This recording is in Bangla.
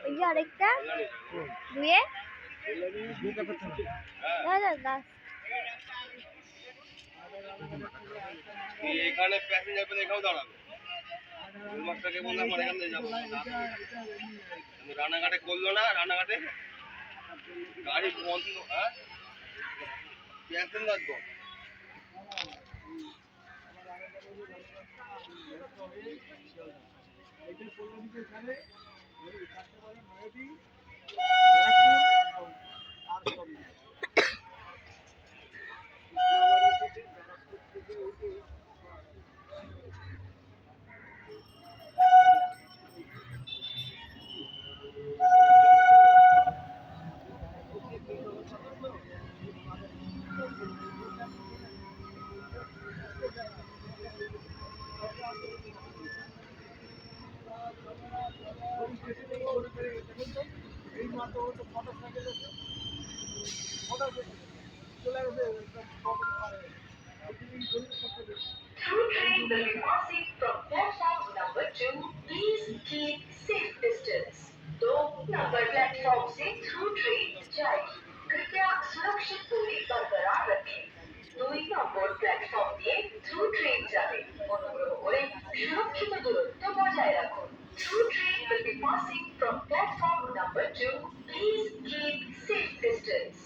ওই যে আরেকটা দুয়ে এখানে প্যাসেঞ্জার পেলে এখানেও দাঁড়াবে। মাছটাকে বললাম আমার এখান থেকে যাবো, রানাঘাটে করলো না, রানাঘাটে গাড়ি বন্ধ। হ্যাঁ প্যাসেঞ্জার তো Through train will be passing from platform number 2. Please keep safe distance. 2 number platform से थ्रू ट्रेन जाएगी। कृपया सुरक्षित दूरी बरकरार रखें। 2 নম্বর প্ল্যাটফর্ম দিয়ে থ্রু ট্রেন যাবে। অনুগ্রহ করে সুরক্ষিত দূরত্ব বজায় রাখুন। Through train will be passing from platform number 2. Please keep safe distance.